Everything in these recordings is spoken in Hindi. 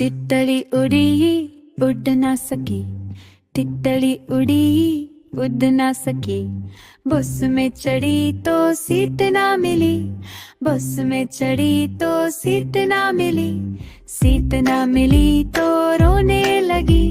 तितली उड़ी उड़ ना सकी, तितली उड़ी उड़ ना सकी। बस में चढ़ी तो सीट ना मिली, बस में चढ़ी तो सीट ना मिली। सीट ना मिली तो रोने लगी,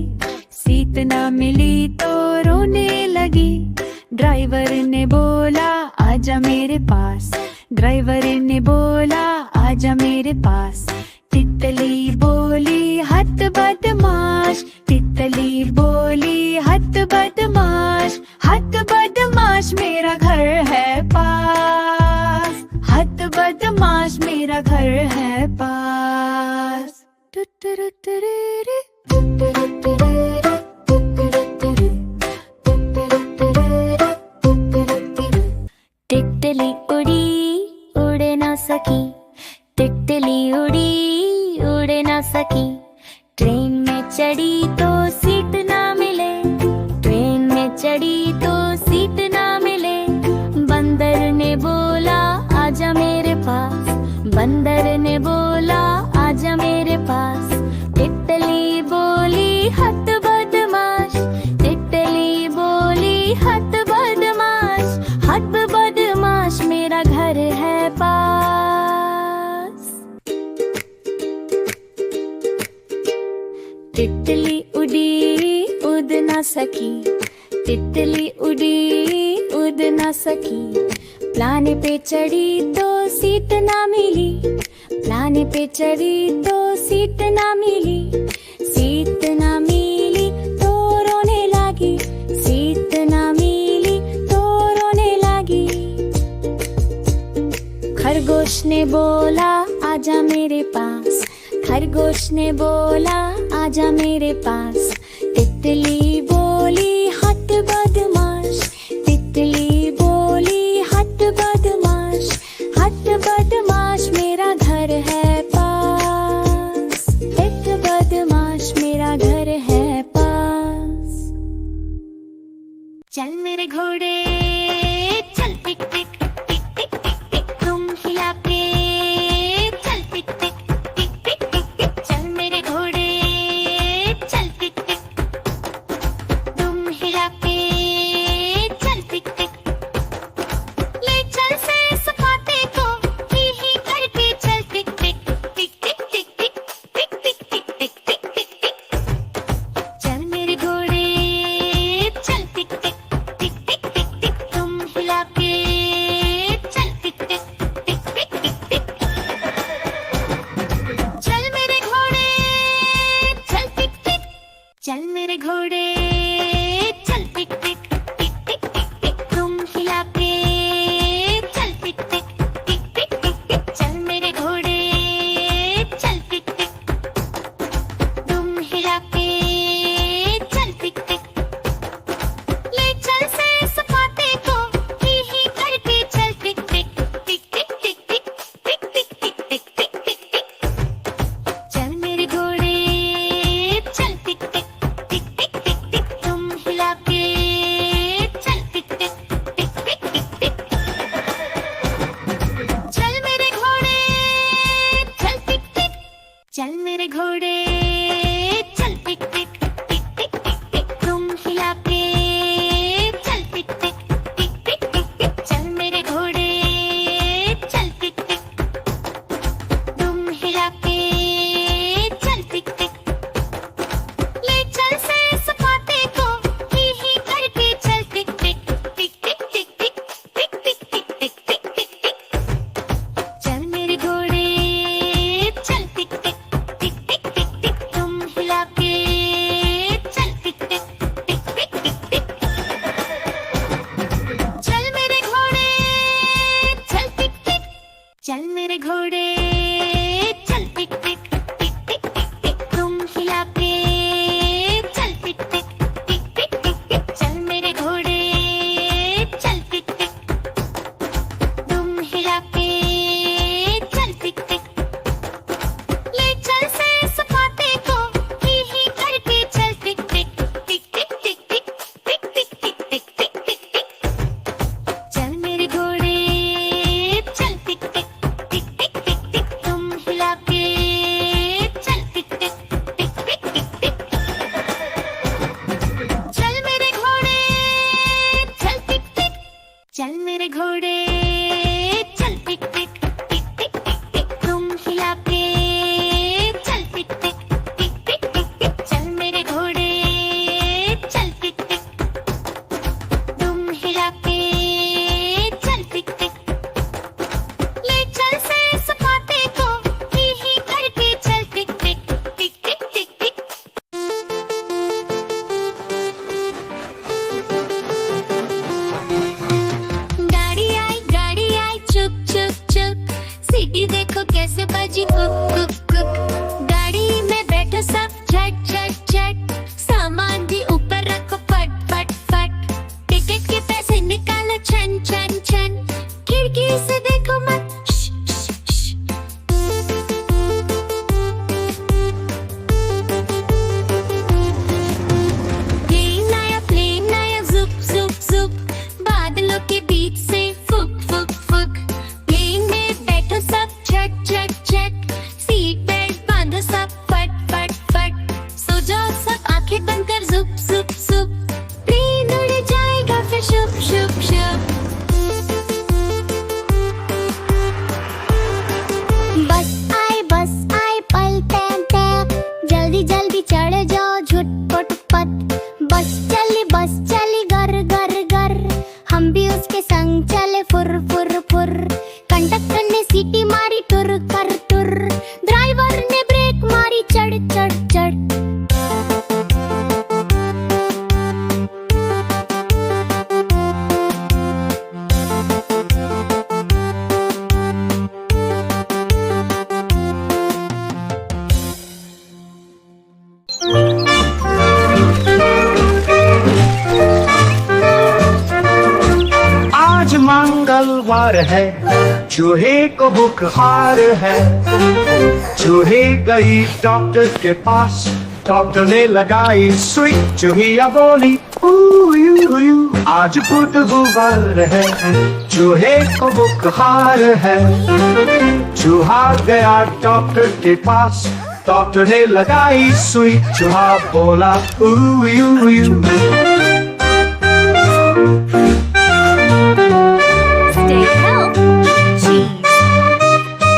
सीट ना मिली तो रोने लगी। ड्राइवर ने बोला आजा मेरे पास, ड्राइवर ने बोला आजा मेरे पास। तितली बोली हट बदमाश, तितली बोली हट बदमाश। हट बदमाश मेरा घर है पास, हट बदमाश मेरा घर है पास। तितली उड़ी उड़ ना सकी, तितली उड़ी उड़ ना सकी। ट्रेन में चढ़ी तो सीट ना मिले, ट्रेन में चढ़ी तो सीट ना मिले। बंदर ने बोला आजा मेरे पास, बंदर ने बोला आजा मेरे पास। तितली बोली हट बदमाश, तितली बोली हट बदमाश। हट बदमाश मेरा घर है पास। तितली उड़ी उड़ ना सकी, तितली उड़ी उड़ ना सकी। प्लान पे चढ़ी तो सीट ना मिली, प्लान पे चढ़ी तो सीट ना मिली। सीट ना मिली तो रोने लगी, सीट ना मिली तो रोने लगी। खरगोश ने बोला आजा मेरे पास, खरगोश ने बोला आजा मेरे पास। तितली बोली हट बदमाश, तितली बोली हट बदमाश। हट बदमाश मेरा घर है पास, हट बदमाश मेरा घर है पास। चल मेरे घोड़े चल टिक टिक टिक टिक टिक टिक। तुम हिला के चल टिक टिक टिक टिक टिक टिक। चल मेरे घोड़े चल टिक टिक, तुम हिला के चल टिक टिक। ले चल से सपाटे को ही करके चल टिक टिक टिक टिक टिक टिक टिक टिक टिक टिक टिक टिक टिक। चल मेरे घोड़े चल टिक टिक टिक टिक टिक टिक। तुम हिला के चल टिक टिक टिक टिक टिक टिक। चल मेरे घोड़े चल टिक टिक, चल मेरे घोड़े चल टिक टिक टिक टिक टिक टिक। तुम हिला के चल टिक टिक टिक टिक टिक टिक। चल मेरे घोड़े चल टिक टिक, तुम हिला के चल टिक टिक। ले चल से सपाटे को ही करके चल टिक टिक टिक टिक टिक टिक टिक टिक टिक टिक टिक टिक टिक। चल मेरे घोड़े चल टिक टिक टिक टिक टिक टिक। तुम हिला के चल टिक टिक टिक टिक टिक टिक। चल मेरे घोड़े चल टिक टिक, चल मेरे घोड़े चल टिक टिक टिक टिक टिक टिक। तुम हिला के चल टिक टिक टिक टिक टिक टिक। चल मेरे घोड़े चल टिक टिक, तुम हिला के चल टिक टिक। ले चल से सपाटे को ही करके चल टिक टिक टिक टिक टिक टिक टिक टिक टिक टिक टिक टिक टिक। चल मेरे घोड़े चल टिक टिक टिक टिक टिक टिक। तुम हिला के चल टिक टिक टिक टिक टिक टिक। चल मेरे घोड़े चल टिक टिक, चल मेरे घोड़े चल टिक टिक टिक टिक टिक टिक। तुम हिला के चल टिक टिक टिक टिक टिक टिक। चल मेरे घोड़े चल टिक टिक, तुम हिला के चल टिक टिक। ले चल से सपाटे को ही करके चल टिक टिक टिक टिक टिक टिक टिक टिक टिक टिक टिक टिक टिक। चल मेरे चल मेरे घोड़े चल टिक टिक टिक टिक टिक टिक तुम हिला के चल टिक टिक टिक टिक टिक टिक चल मेरे घोड़े चल टिक टिक तुम हिला के चल टिक टिक ले चल से सपाटे को ही करके चल टिक टिक टिक टिक टिक टिक गाड़ी आई चुप चुप चुप सीटी देखो कैसे बजी कुक कुक कुक गाड़ी में बैठो सब झट झट झट सामान भी ऊपर रखो फट फट फट टिकट के पैसे निकालो छन छन छन खिड़की से देखो मत श, श, श। प्लेन आया जुप जुप जुप बादलों के बीच से फुक फुक फुक प्लेन में बैठो सब झट झट झट सीट बेल्ट बांधो सब फट फट फट सो जाओ सब आंखें बंद कर जुप जुप जुप प्लेन उड़ जाएगा फिर शुप शुप शुप बस आए पल तैं तैं जल्दी जल्दी चढ़ जाओ झुटपट पट बस चली गर गर गर हम भी उसके संग चले फुर फुर फुर कंडक्टर ने सीटी मारी टुर कर टुर ड्राइवर ने ब्रेक मारी चढ़ चढ़ चढ़ आज मंगलवार है चूहे को बुखार है चूहे गई डॉक्टर के पास डॉक्टर ने लगाई सुई चूहिया बोली ऊ आज बुधवार है चूहे को बुखार है चूहा गया डॉक्टर के पास डॉक्टर ने लगाई सुई चूहा बोला ऊ Stay healthy. Cheese.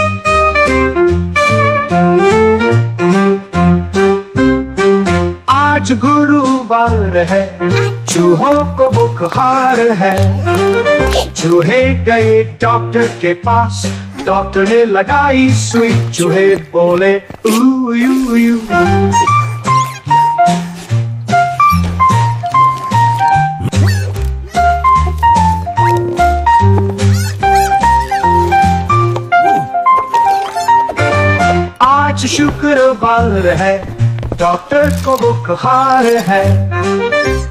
आज गुरुवार है चूहों को बुखार है चूहे गए डॉक्टर के पास डॉक्टर ने लगाई सुई चूहे बोले ऊ आज शुक्रवार है डॉक्टर को बुखार है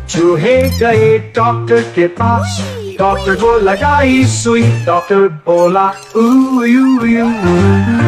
चूहे गए डॉक्टर के पास डॉक्टर को लगाई सुई डॉक्टर बोला ऊ